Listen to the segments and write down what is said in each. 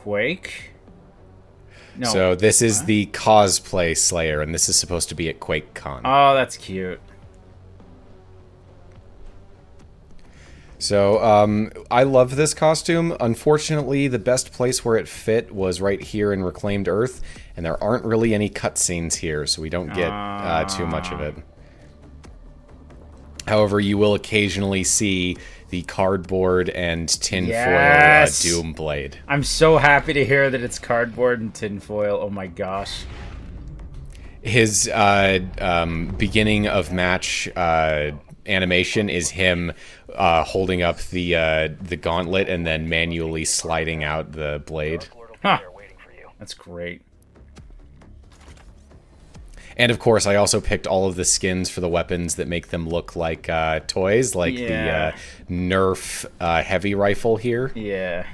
Quake? No. So this is the cosplay Slayer, and this is supposed to be at QuakeCon. Oh, that's cute. So, I love this costume. Unfortunately, the best place where it fit was right here in Reclaimed Earth, and there aren't really any cutscenes here, so we don't get too much of it. However, you will occasionally see the cardboard and tinfoil Doom blade. I'm so happy to hear that it's cardboard and tinfoil. Oh my gosh. His beginning of match animation is him holding up the gauntlet and then manually sliding out the blade. Huh. That's great. And of course, I also picked all of the skins for the weapons that make them look like toys, like the Nerf heavy rifle here. Yeah.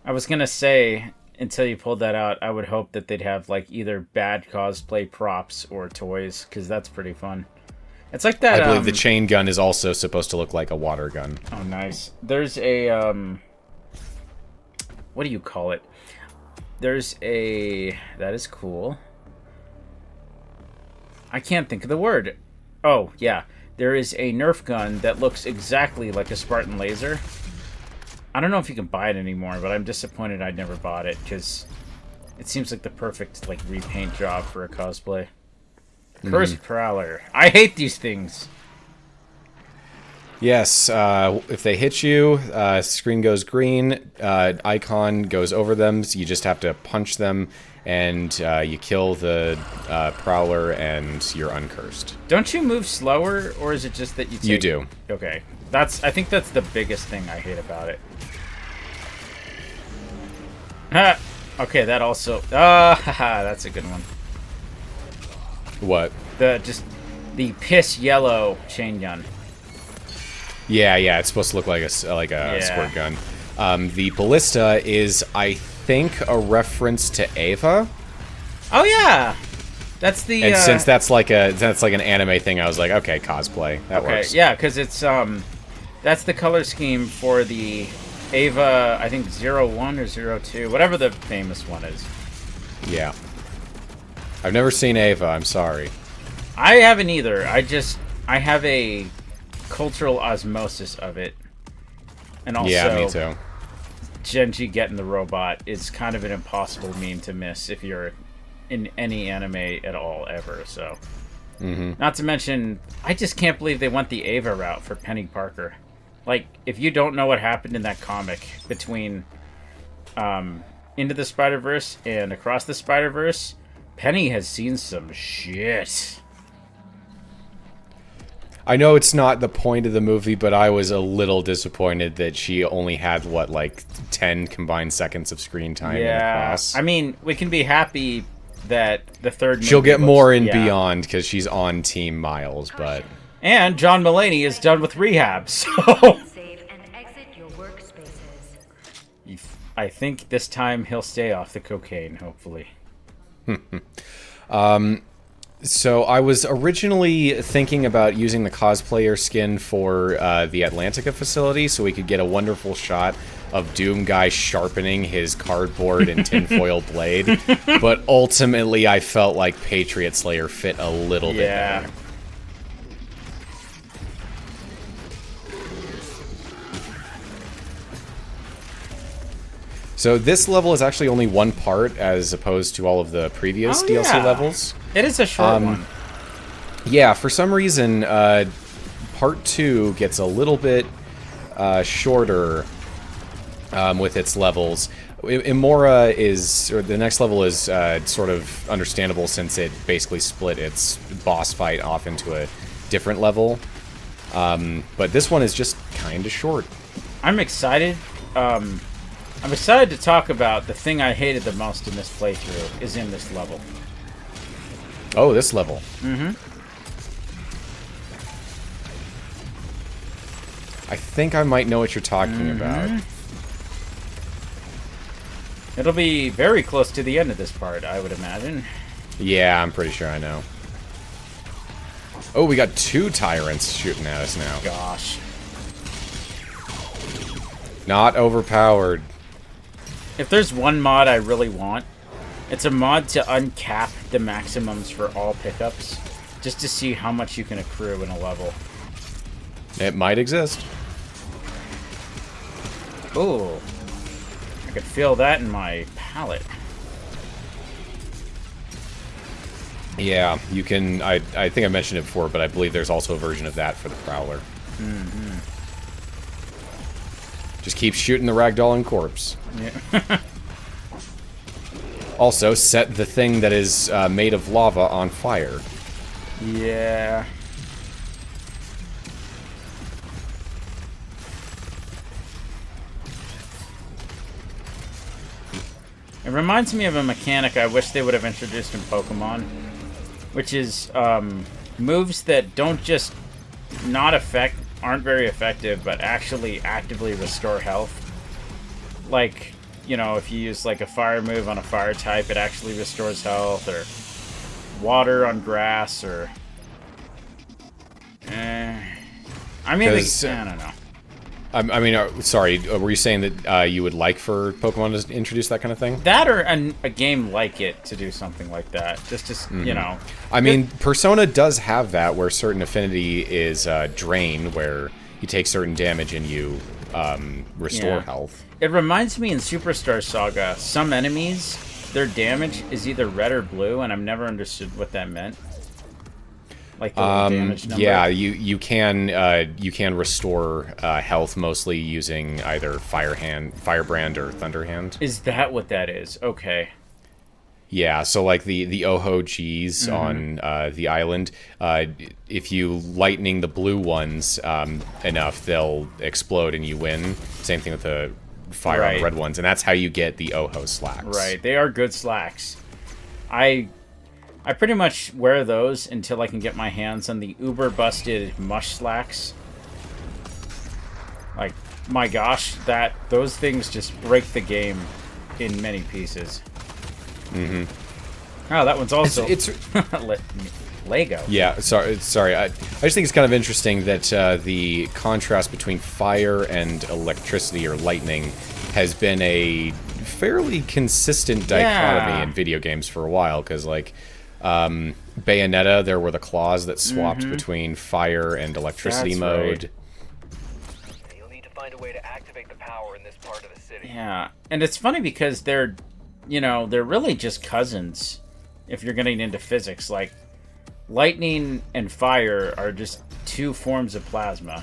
I was gonna say, until you pulled that out, I would hope that they'd have like either bad cosplay props or toys, because that's pretty fun. It's like that. I believe the chain gun is also supposed to look like a water gun. Oh, nice. There's a what do you call it? There's a that is cool. I can't think of the word. Oh, yeah. There is a Nerf gun that looks exactly like a Spartan laser. I don't know if you can buy it anymore, but I'm disappointed I never bought it, because it seems like the perfect like repaint job for a cosplay. Cursed Prowler. I hate these things. Yes, if they hit you, screen goes green, icon goes over them, so you just have to punch them, and you kill the Prowler, and you're uncursed. Don't you move slower, or is it just that you take... You do. Okay. I think that's the biggest thing I hate about it. Okay, that also... that's a good one. What? The piss yellow chain gun. Yeah, it's supposed to look like a squirt gun. The ballista is, I think, a reference to Ava. Oh yeah, that's the. And since that's like an anime thing, I was like, okay, cosplay, that works. Yeah, because it's that's the color scheme for the Ava. I think 01 or 02, whatever the famous one is. Yeah. I've never seen Ava. I'm sorry. I haven't either. I have a cultural osmosis of it, and also yeah, me too. Genji getting the robot is kind of an impossible meme to miss if you're in any anime at all ever. So, not to mention, I just can't believe they went the Ava route for Penny Parker. Like, if you don't know what happened in that comic between Into the Spider-Verse and Across the Spider-Verse, Penny has seen some shit. I know it's not the point of the movie, but I was a little disappointed that she only had, 10 combined seconds of screen time in Across. I mean, we can be happy that the third movie she'll get more in Beyond, because she's on Team Miles, but... And John Mulaney is done with rehab, so... Save and exit your workspaces. I think this time he'll stay off the cocaine, hopefully. So I was originally thinking about using the cosplayer skin for the Atlantica facility so we could get a wonderful shot of Doom Guy sharpening his cardboard and tinfoil blade, but ultimately I felt like Patriot Slayer fit a little bit better. So this level is actually only one part as opposed to all of the previous DLC levels. It is a short one. Yeah, for some reason, part 2 gets a little bit shorter with its levels. Imora is, or the next level is sort of understandable since it basically split its boss fight off into a different level. But this one is just kind of short. I'm excited. I'm excited to talk about the thing I hated the most in this playthrough is in this level. Oh, this level. I think I might know what you're talking about. It'll be very close to the end of this part, I would imagine. Yeah, I'm pretty sure I know. Oh, we got 2 tyrants shooting at us now. Gosh. Not overpowered. If there's one mod I really want, it's a mod to uncap the maximums for all pickups, just to see how much you can accrue in a level. It might exist. Ooh. I could feel that in my palate. Yeah, you can... I think I mentioned it before, but I believe there's also a version of that for the Prowler. Mm-hmm. Just keep shooting the ragdolling corpse. Yeah. Also, set the thing that is made of lava on fire. Yeah. It reminds me of a mechanic I wish they would have introduced in Pokemon, which is moves that don't just aren't very effective, but actually actively restore health. Like, you know, if you use like a fire move on a fire type, it actually restores health, or water on grass, or I mean, I don't know. I mean, sorry, were you saying that you would like for Pokemon to introduce that kind of thing? That, or a game like it to do something like that. Just you know. I mean, Persona does have that, where certain affinity is Drain, where you take certain damage and you restore health. It reminds me in Superstar Saga, some enemies, their damage is either red or blue, and I've never understood what that meant. Like the damage number. Yeah, you can restore health mostly using either Firebrand or Thunderhand. Is that what that is? Okay. Yeah, so like the Oho-Gs on the island, if you lightning the blue ones enough, they'll explode and you win. Same thing with the fire on the red ones, and that's how you get the Oho slacks. Right, they are good slacks. I pretty much wear those until I can get my hands on the uber busted mush slacks. Like, my gosh, those things just break the game in many pieces. Mm-hmm. Oh, that one's also it's Lego. Yeah, sorry. I just think it's kind of interesting that the contrast between fire and electricity or lightning has been a fairly consistent dichotomy in video games for a while, because like Bayonetta, there were the claws that swapped between fire and electricity mode. Right. You'll need to find a way to activate the power in this part of the city. Yeah, and it's funny because they're really just cousins if you're getting into physics. Like, lightning and fire are just two forms of plasma.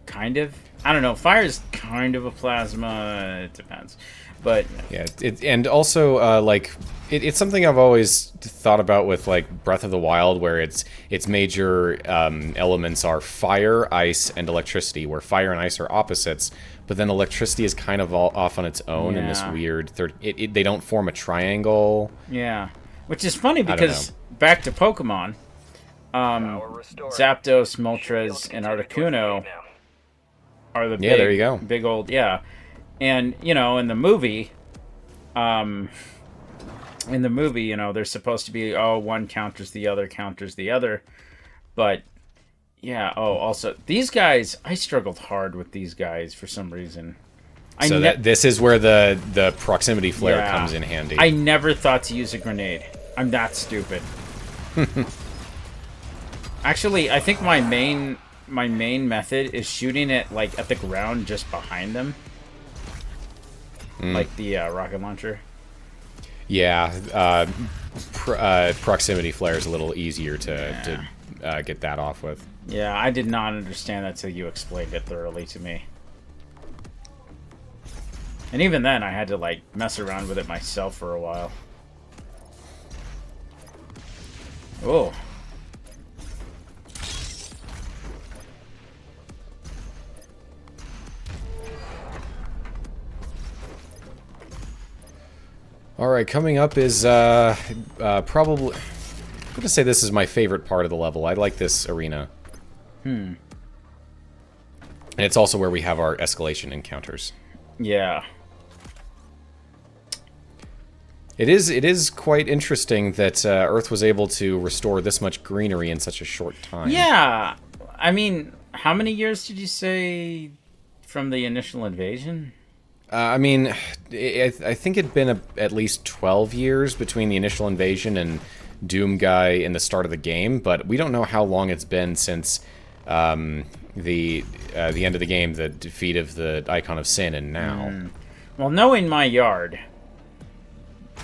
Kind of. I don't know. Fire is kind of a plasma. It depends. But yeah, and also like it's something I've always thought about with like Breath of the Wild, where its major elements are fire, ice, and electricity, where fire and ice are opposites, but then electricity is kind of all off on its own in this weird they don't form a triangle. Yeah, which is funny because back to Pokemon, Zapdos, Moltres, and Articuno are the there you go. Big old and in the movie, they're supposed to be one counters the other, but also these guys, I struggled hard with these guys for some reason. This is where the proximity flare comes in handy. I never thought to use a grenade. I'm that stupid. Actually, I think my main method is shooting it like at the ground just behind them. Like the rocket launcher. Yeah, proximity flare is a little easier to get that off with. Yeah, I did not understand that till you explained it thoroughly to me. And even then, I had to like mess around with it myself for a while. Oh. Alright, coming up is probably... I'm going to say this is my favorite part of the level. I like this arena. And it's also where we have our escalation encounters. Yeah. It is quite interesting that Earth was able to restore this much greenery in such a short time. Yeah. I mean, how many years did you say from the initial invasion? I mean, I think it'd been at least 12 years between the initial invasion and Doom Guy in the start of the game, but we don't know how long it's been since the end of the game, the defeat of the Icon of Sin, and now. Well, knowing my yard,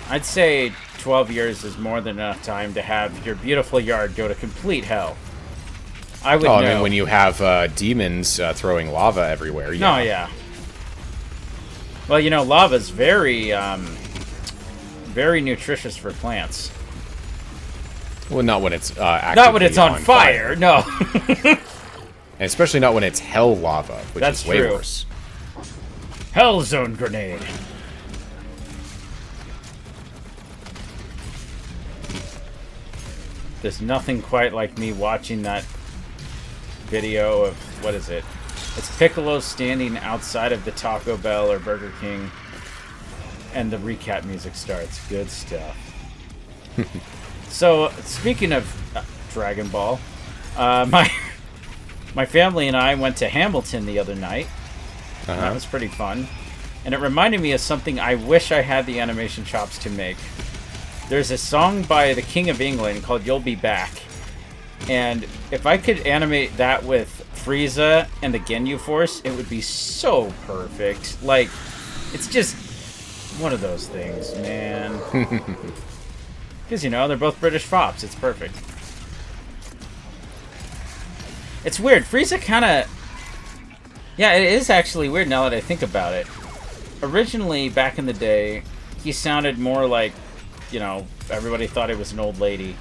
I'd say 12 years is more than enough time to have your beautiful yard go to complete hell. I would know. I mean, when you have demons throwing lava everywhere. Yeah. Oh, yeah. Well, you know, lava's very, very nutritious for plants. Well, not when it's not when it's on fire. No. And especially not when it's hell lava, which That's is way true. worse. Hell zone grenade. There's nothing quite like me watching that video of, what is it? It's Piccolo standing outside of the Taco Bell or Burger King, and the recap music starts. Good stuff. So, speaking of Dragon Ball, my family and I went to Hamilton the other night. That was pretty fun. And it reminded me of something I wish I had the animation chops to make. There's a song by the King of England called You'll Be Back. And if I could animate that with Frieza and the Ginyu Force, it would be so perfect. Like, it's just one of those things, man. Because, you know, they're both British fops. It's perfect. It's weird. Frieza kind of... Yeah, it is actually weird now that I think about it. Originally, back in the day, he sounded more like, you know, everybody thought he was an old lady.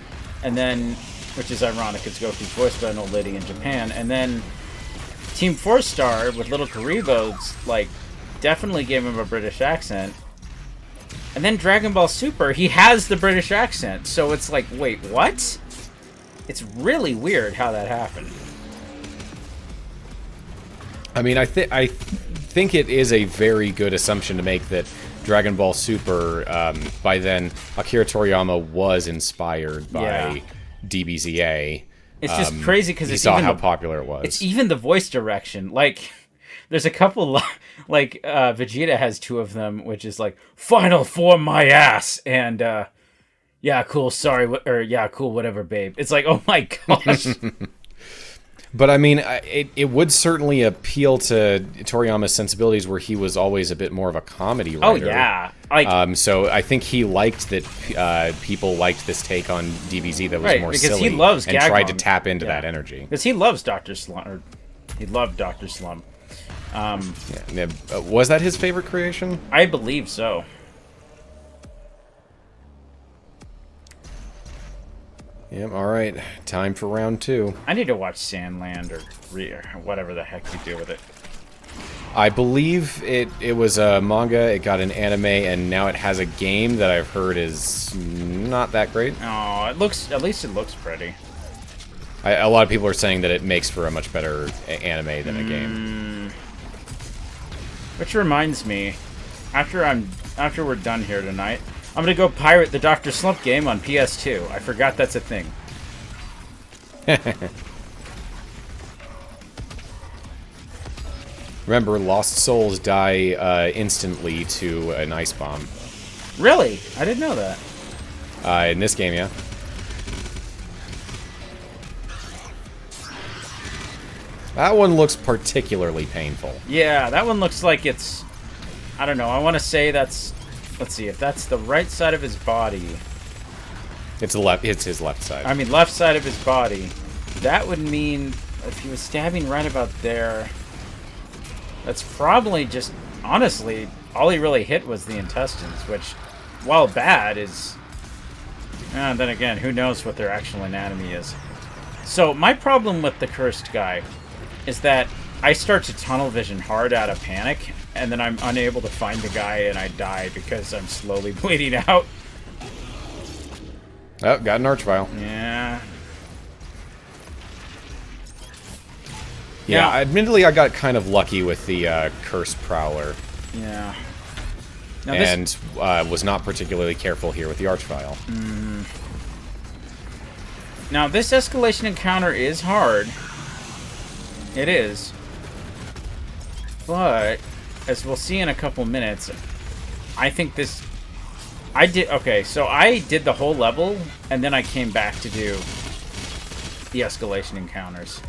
And then... Which is ironic, because Goku's voiced by an old lady in Japan. And then Team 4-Star with Little Karibo's, like, definitely gave him a British accent. And then Dragon Ball Super, he has the British accent. So it's like, wait, what? It's really weird how that happened. I mean, I think it is a very good assumption to make that Dragon Ball Super, by then, Akira Toriyama was inspired by DBZA. It's just crazy because he saw how popular it was. It's even the voice direction. Like, there's a couple, like, Vegeta has two of them, which is like, final form my ass, and, yeah, cool, sorry, or, yeah, cool, whatever, babe. It's like, oh my gosh. But, I mean, it would certainly appeal to Toriyama's sensibilities where he was always a bit more of a comedy writer. Oh, yeah. Like, so I think he liked that people liked this take on DBZ that was more because silly he loves and Gagron. tried to tap into that energy. Because he loves Dr. Slump, or he loved Dr. Slump. Was that his favorite creation? I believe so. Yep, alright. Time for round 2. I need to watch Sandland or whatever the heck you do with it. I believe it was a manga, it got an anime, and now it has a game that I've heard is not that great. Oh, at least it looks pretty. A lot of people are saying that it makes for a much better anime than a game. Which reminds me, after we're done here tonight, I'm gonna go pirate the Dr. Slump game on PS2. I forgot that's a thing. Remember, lost souls die instantly to an ice bomb. Really? I didn't know that. In this game, yeah. That one looks particularly painful. Yeah, that one looks like it's... I don't know, I want to say that's... Let's see, if that's the right side of his body... It's his left side. I mean, left side of his body. That would mean, if he was stabbing right about there... That's probably just... Honestly, all he really hit was the intestines, which, while bad, is... And then again, who knows what their actual anatomy is. So, my problem with the cursed guy is that I start to tunnel vision hard out of panic, and then I'm unable to find the guy, and I die because I'm slowly bleeding out. Oh, got an archvile. Yeah, admittedly, I got kind of lucky with the Cursed Prowler. Yeah. Now and was not particularly careful here with the archvile. Now, this Escalation Encounter is hard. It is. But as we'll see in a couple minutes, I think this... Okay, so I did the whole level, and then I came back to do the Escalation Encounters.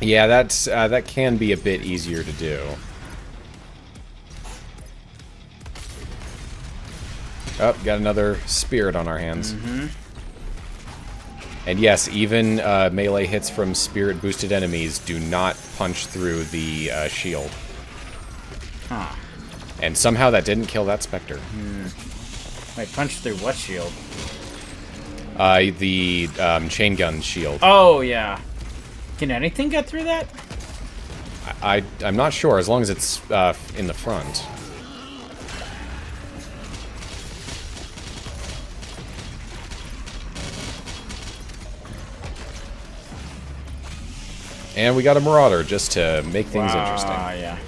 Yeah, that can be a bit easier to do. Oh, got another spirit on our hands. Mm-hmm. And yes, even melee hits from spirit-boosted enemies do not punch through the shield. Huh. And somehow that didn't kill that Spectre. Wait, punch through what shield? The chain gun shield. Oh, yeah. Can anything get through that? I'm not sure, as long as it's in the front. And we got a Marauder, just to make things interesting. Yeah.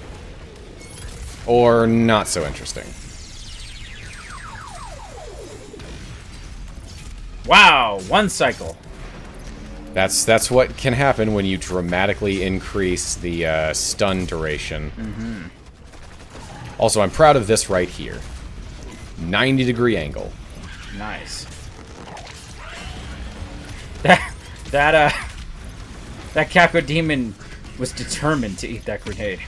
Or not so interesting. Wow, one cycle. That's what can happen when you dramatically increase the stun duration. Also, I'm proud of this right here. 90-degree angle. Nice. That Cacodemon was determined to eat that grenade.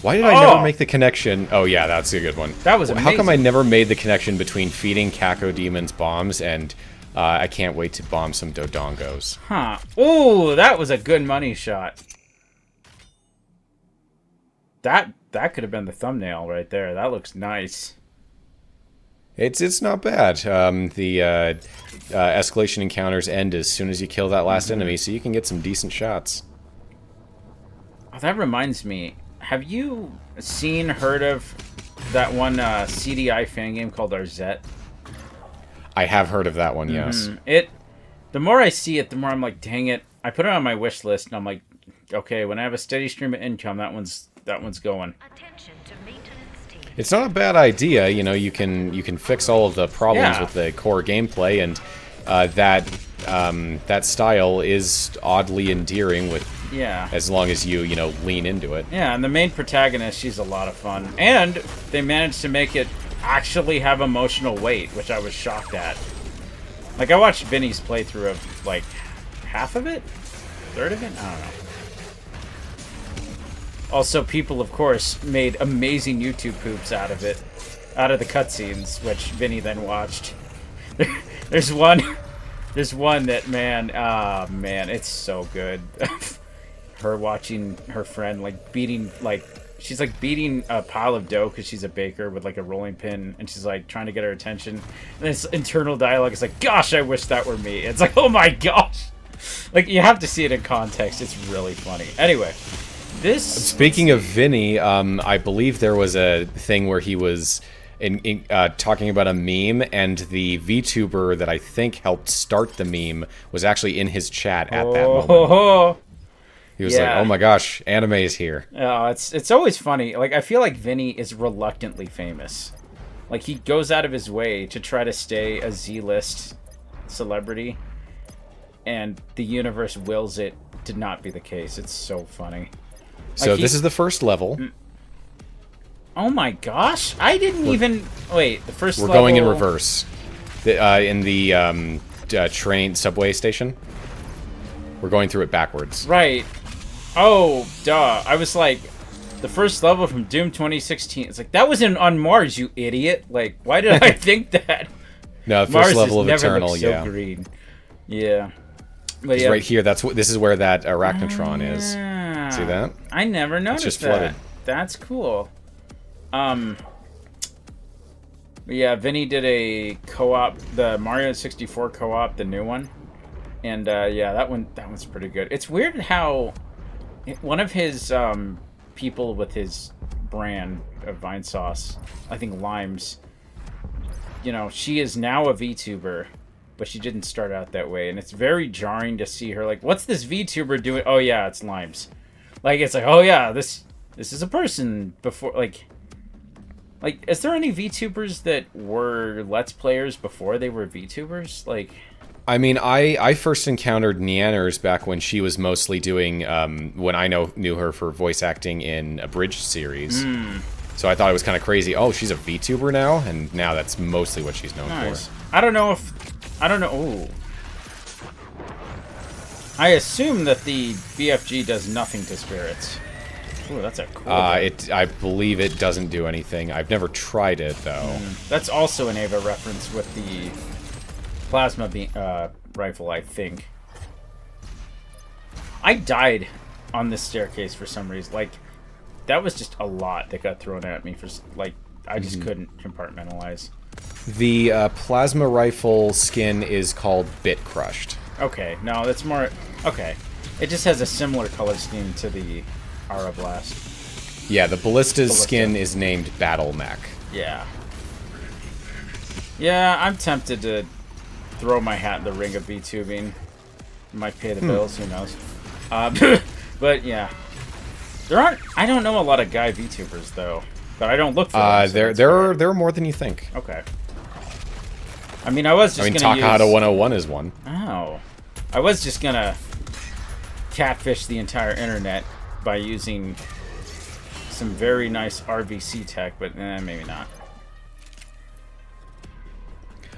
Why did I never make the connection? Oh yeah, that's a good one. That was amazing. How come I never made the connection between feeding Cacodemon's bombs and I can't wait to bomb some Dodongos? Huh. Ooh, that was a good money shot. That could have been the thumbnail right there. That looks nice. It's not bad. The escalation encounters end as soon as you kill that last enemy, so you can get some decent shots. Oh, that reminds me. Have you heard of that one CDI fan game called Arzette? I have heard of that one, yes. The more I see it, the more I'm like, dang it. I put it on my wish list, and I'm like, okay, when I have a steady stream of income, that one's going. Attention to maintenance team. It's not a bad idea, you know. You can fix all of the problems Yeah. with the core gameplay, and that style is oddly endearing with. Yeah. As long as you lean into it. Yeah, and the main protagonist, she's a lot of fun. And they managed to make it actually have emotional weight, which I was shocked at. Like, I watched Vinny's playthrough of, like, half of it? Third of it? I don't know. Also, people, of course, made amazing YouTube poops out of it. Out of the cutscenes, which Vinny then watched. There's one that, man, it's so good. Her watching her friend she's beating a pile of dough because she's a baker with like a rolling pin, and she's like trying to get her attention, and this internal dialogue is like, gosh, I wish that were me. It's like, oh my gosh, like, you have to see it in context. It's really funny. Anyway, speaking of Vinny, I believe there was a thing where he was talking about a meme, and the VTuber that I think helped start the meme was actually in his chat at that moment. He was like, oh my gosh, anime is here. Oh, it's always funny. Like, I feel like Vinny is reluctantly famous. Like, he goes out of his way to try to stay a Z-list celebrity, and the universe wills it to not be the case. It's so funny. So like, this is the first level. Oh my gosh! I didn't even... Wait, the first level... We're going in reverse. In the train subway station. We're going through it backwards. Right. Oh, duh. I was like, the first level from Doom 2016. It's like, that was on Mars, you idiot. Like, why did I think that? No, the Mars first level of never Eternal, looked so yeah. green. Yeah. But It's right here. This is where that Arachnotron is. See that? I never noticed just that. flooded. That's cool. But yeah, Vinny did a co-op, the Mario 64 co-op, the new one. And yeah, that one's pretty good. It's weird how one of his people with his brand of Vine Sauce, I think Limes, she is now a VTuber, but she didn't start out that way, and it's very jarring to see her like, what's this VTuber doing? Oh yeah, it's Limes. Like, it's like, oh yeah, this is a person before, like, is there any VTubers that were Let's Players before they were VTubers? Like, I mean, I first encountered Nianners back when she was mostly doing, when I knew her for voice acting in a Bridge series. So I thought it was kind of crazy. Oh, she's a VTuber now? And now that's mostly what she's known for. I don't know. Ooh. I assume that the BFG does nothing to spirits. Ooh, that's a cool I believe it doesn't do anything. I've never tried it, though. That's also an Ava reference with the plasma rifle, I think. I died on this staircase for some reason. Like, that was just a lot that got thrown at me for, like, I just couldn't compartmentalize. The plasma rifle skin is called Bit Crushed. Okay, no, that's more... Okay. It just has a similar color scheme to the Aura Blast. Yeah, the Ballista's skin is named Battle Mech. Yeah. Yeah, I'm tempted to throw my hat in the ring of VTubing. Might pay the bills, who knows. But, yeah. I don't know a lot of guy VTubers, though. But I don't look for them. There are more than you think. Okay. I mean, I was just gonna Takahata 101 is one. Oh. I was just gonna catfish the entire internet by using some very nice RVC tech, but maybe not.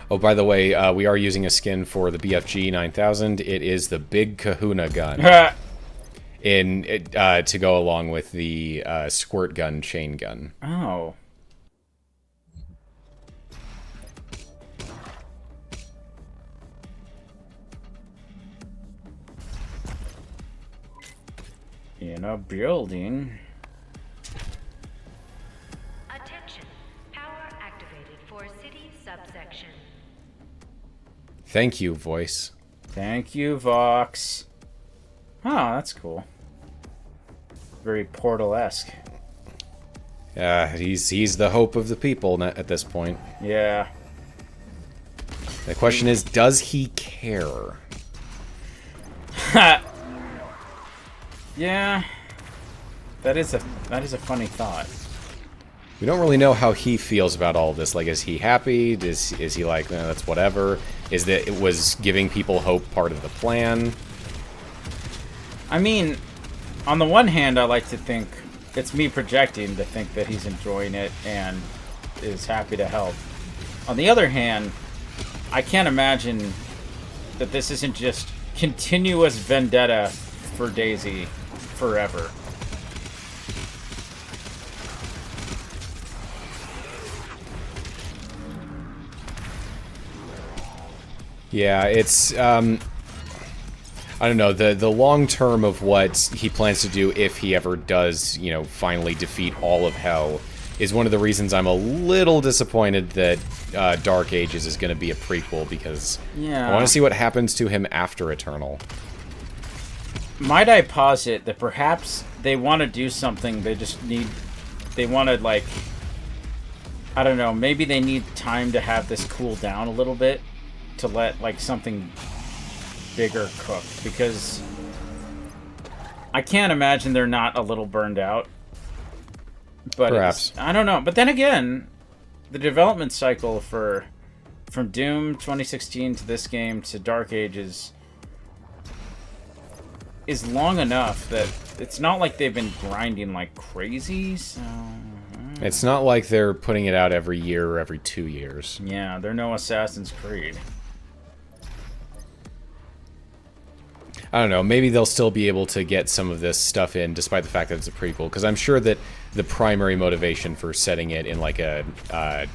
Oh, by the way, we are using a skin for the BFG 9000. It is the Big Kahuna gun. To go along with the squirt gun chain gun. Oh. In a building. Attention. Power activated for city subsection. Thank you, voice. Thank you, Vox. Oh, that's cool. Very Portal-esque. He's the hope of the people at this point. Yeah. The question is, does he care? Yeah. That is a funny thought. We don't really know how he feels about all this. Like, is he happy? Is he like, no, that's whatever? Is that it was giving people hope part of the plan? I mean, on the one hand, I like to think it's me projecting to think that he's enjoying it and is happy to help. On the other hand, I can't imagine that this isn't just continuous vendetta for Daisy forever. Yeah, it's I don't know, the long term of what he plans to do if he ever does, finally defeat all of Hell is one of the reasons I'm a little disappointed that Dark Ages is going to be a prequel, because I want to see what happens to him after Eternal. Might I posit that perhaps they want to do something, they want to, like, I don't know, maybe they need time to have this cool down a little bit to let, like, something bigger cook, because I can't imagine they're not a little burned out. But perhaps. I don't know. But then again, the development cycle from Doom 2016 to this game to Dark Ages is long enough that it's not like they've been grinding like crazy, so... It's not like they're putting it out every year or every 2 years. Yeah, they're no Assassin's Creed. I don't know, maybe they'll still be able to get some of this stuff in despite the fact that it's a prequel, because I'm sure that the primary motivation for setting it in like an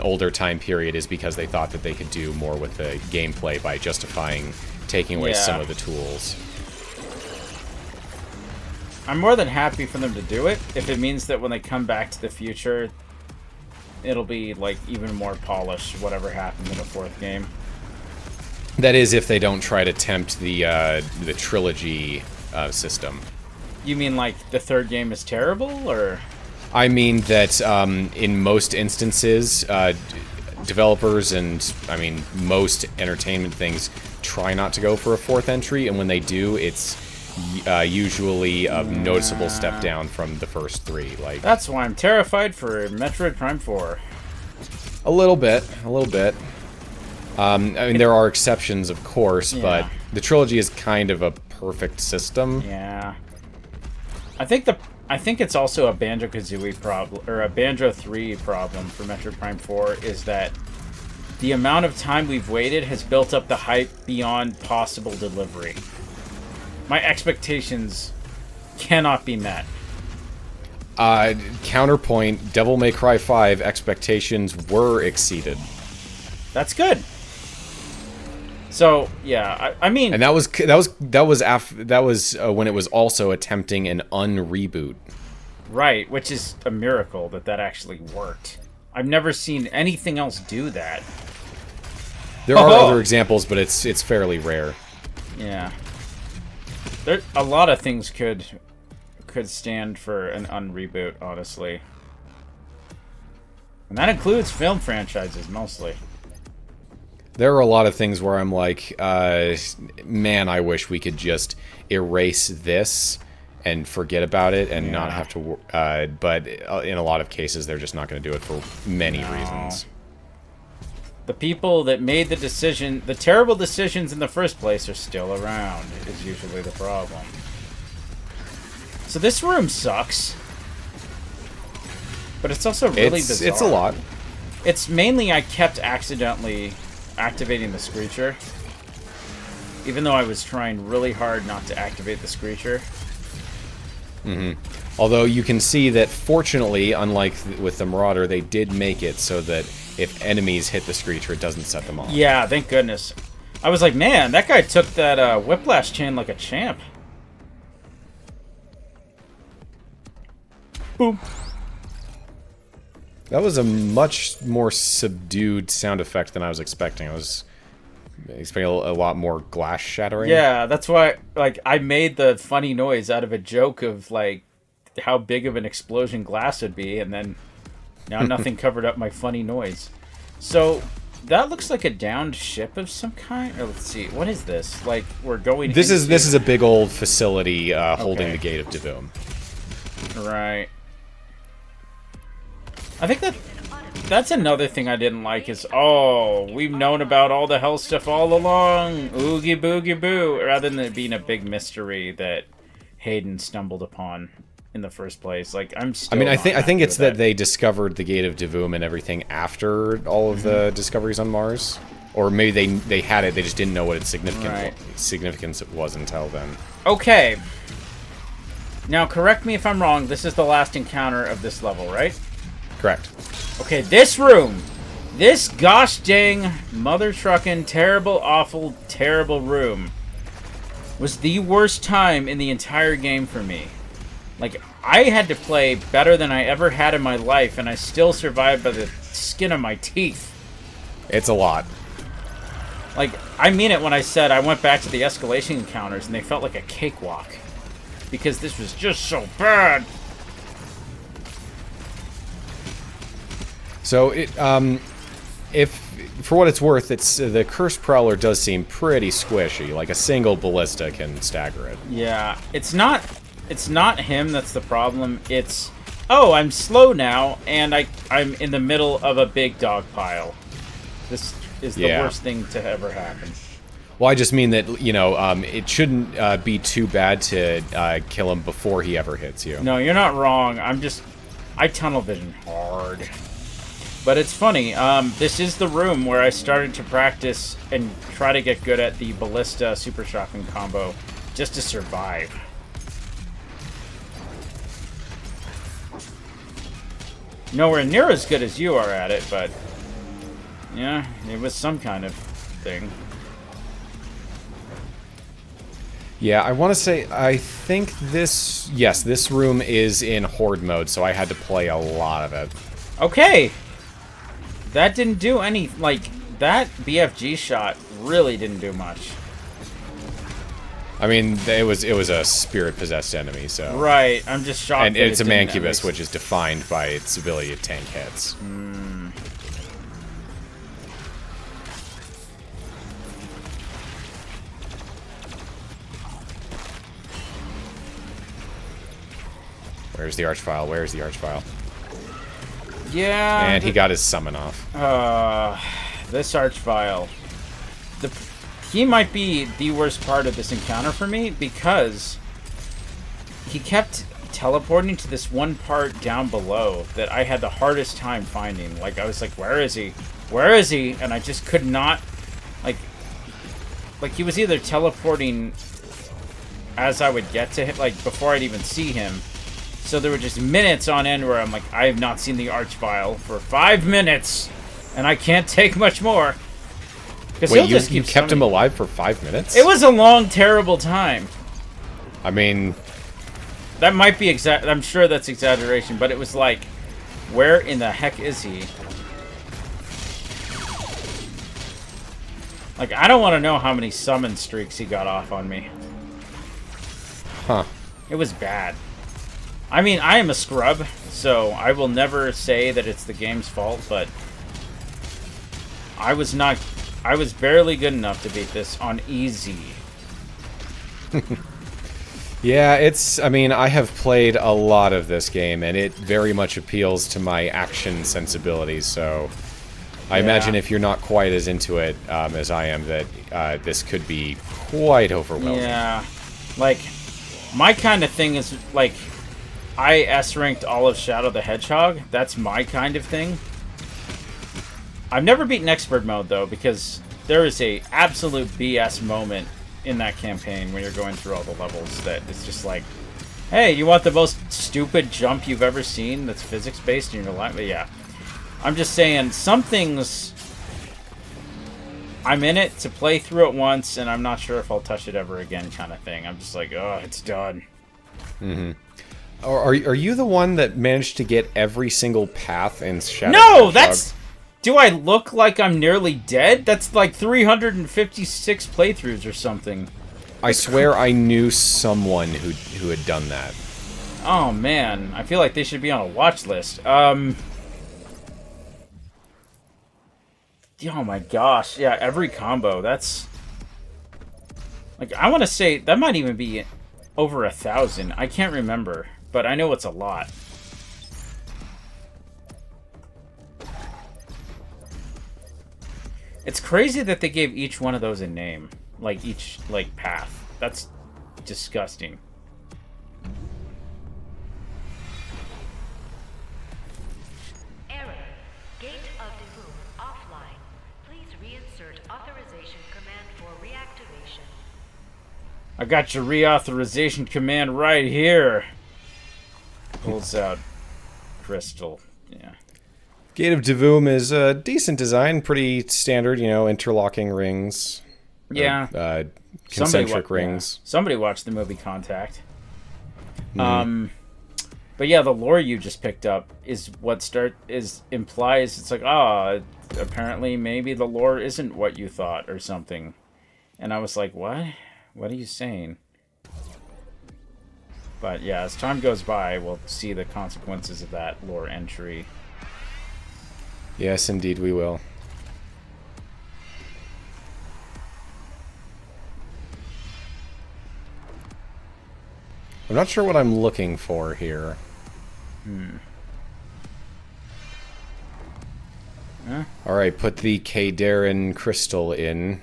older time period is because they thought that they could do more with the gameplay by justifying taking away some of the tools. I'm more than happy for them to do it, if it means that when they come back to the future, it'll be like even more polished, whatever happened in the fourth game. That is, if they don't try to tempt the trilogy system. You mean like the third game is terrible, or? I mean that in most instances, developers and, I mean, most entertainment things try not to go for a fourth entry, and when they do, it's usually a noticeable step down from the first three. Like, that's why I'm terrified for Metroid Prime 4. A little bit, a little bit. I mean, there are exceptions, of course, Yeah. but the trilogy is kind of a perfect system. Yeah. I think it's also a Banjo-Kazooie problem, or a Banjo 3 problem for Metroid Prime 4, is that the amount of time we've waited has built up the hype beyond possible delivery. My expectations cannot be met. Counterpoint, Devil May Cry 5 expectations were exceeded. That's good. So yeah, I mean, And that was when it was also attempting an unreboot. right, which is a miracle that actually worked. I've never seen anything else do that. There are other examples, but it's fairly rare. Yeah, there a lot of things could stand for an unreboot, honestly, and that includes film franchises mostly. There are a lot of things where I'm like, man, I wish we could just erase this and forget about it and not have to. But in a lot of cases, they're just not going to do it for many reasons. The people that made the terrible decisions in the first place, are still around, is usually the problem. So this room sucks. But it's also really bizarre. It's a lot. It's mainly I kept accidentally activating the Screecher. Even though I was trying really hard not to activate the Screecher. Although you can see that, fortunately, unlike with the Marauder, they did make it so that if enemies hit the Screecher, it doesn't set them off. Yeah, thank goodness. I was like, man, that guy took that Whiplash chain like a champ. Boom. That was a much more subdued sound effect than I was expecting. I was expecting a lot more glass shattering. Yeah, that's why, like, I made the funny noise out of a joke of, like, how big of an explosion glass would be, and then now nothing covered up my funny noise. So, that looks like a downed ship of some kind. Or let's see, what is this? Like, we're going This is a big old facility holding the gate of Divum. Right. I think that's another thing I didn't like is, oh, we've known about all the hell stuff all along. Oogie boogie boo. Rather than it being a big mystery that Hayden stumbled upon in the first place. Like, I'm still I think it's that they they discovered the gate of Divum and everything after all of the discoveries on Mars. Or maybe they had it, they just didn't know what its significance it was until then. Okay. Now, correct me if I'm wrong. This is the last encounter of this level, right? Correct. Okay, this room. This gosh dang mother truckin' terrible, awful, terrible room was the worst time in the entire game for me. Like, I had to play better than I ever had in my life, and I still survived by the skin of my teeth. It's a lot. Like, I mean it when I said I went back to the escalation encounters, and they felt like a cakewalk. Because this was just so bad. So if for what it's worth, the Cursed Prowler does seem pretty squishy. Like a single ballista can stagger it. Yeah, it's not him that's the problem. It's, oh, I'm slow now, and I'm in the middle of a big dog pile. This is the worst thing to ever happen. Well, I just mean that, you know, it shouldn't be too bad to kill him before he ever hits you. No, you're not wrong. I tunnel vision hard. But it's funny, this is the room where I started to practice and try to get good at the Ballista Super Shotgun combo, just to survive. Nowhere near as good as you are at it, but yeah, it was some kind of thing. Yeah, I want to say, I think this room is in Horde mode, so I had to play a lot of it. Okay! That didn't do any, like, that BFG shot really didn't do much. I mean, it was a spirit-possessed enemy, so... Right, I'm just shocked. And it's a Mancubus, which is defined by its ability to tank hits. Where's the Archvile? Where's the Archvile? Yeah. And he got his summon off. This Archvile. he might be the worst part of this encounter for me because he kept teleporting to this one part down below that I had the hardest time finding. Like, I was like, where is he? Where is he? And I just could not, like he was either teleporting as I would get to him, like, before I'd even see him. So there were just minutes on end where I'm like, I have not seen the Archvile for 5 minutes, and I can't take much more. Wait, you kept him alive for 5 minutes? It was a long, terrible time. I mean... That might be I'm sure that's exaggeration, but it was like, where in the heck is he? Like, I don't want to know how many summon streaks he got off on me. Huh. It was bad. I mean, I am a scrub, so I will never say that it's the game's fault, but I was barely good enough to beat this on easy. Yeah, I mean, I have played a lot of this game, and it very much appeals to my action sensibilities, so I imagine if you're not quite as into it as I am, that this could be quite overwhelming. Yeah, like, my kind of thing is, like, I S-ranked all of Shadow the Hedgehog. That's my kind of thing. I've never beaten Expert Mode, though, because there is a absolute BS moment in that campaign when you're going through all the levels that it's just like, hey, you want the most stupid jump you've ever seen that's physics-based in your life? But yeah. I'm just saying, some things... I'm in it to play through it once, and I'm not sure if I'll touch it ever again kind of thing. I'm just like, oh, it's done. Mm-hmm. Are you the one that managed to get every single path in Shadow? No, that's... Do I look like I'm nearly dead? That's like 356 playthroughs or something. I swear I knew someone who had done that. Oh, man. I feel like they should be on a watch list. Oh my gosh. Yeah, every combo. That's... Like, I want to say... That might even be over 1,000. I can't remember. But I know it's a lot. It's crazy that they gave each one of those a name. Like, each, like, path. That's disgusting. Error. Gate of Divum offline. Please reinsert authorization command for reactivation. I got your reauthorization command right here. Pulls out crystal. Yeah. Gate of Divum is a decent design, pretty standard, you know, interlocking rings. Yeah. Concentric rings. Yeah. Somebody watched the movie Contact. But yeah, the lore you just picked up is what implies it's like, apparently maybe the lore isn't what you thought or something. And I was like, what? What are you saying? But yeah, as time goes by, we'll see the consequences of that lore entry. Yes, indeed we will. I'm not sure what I'm looking for here. Huh? Alright, put the Kadarin crystal in.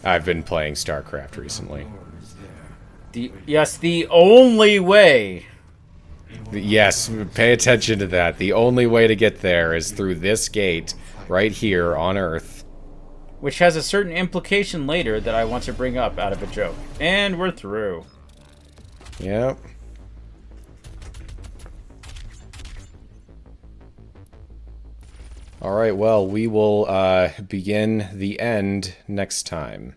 I've been playing StarCraft recently. Yes, the only way. Yes, pay attention to that. The only way to get there is through this gate, right here on Earth. Which has a certain implication later that I want to bring up out of a joke. And we're through. Yep. Alright, well, we will begin the end next time.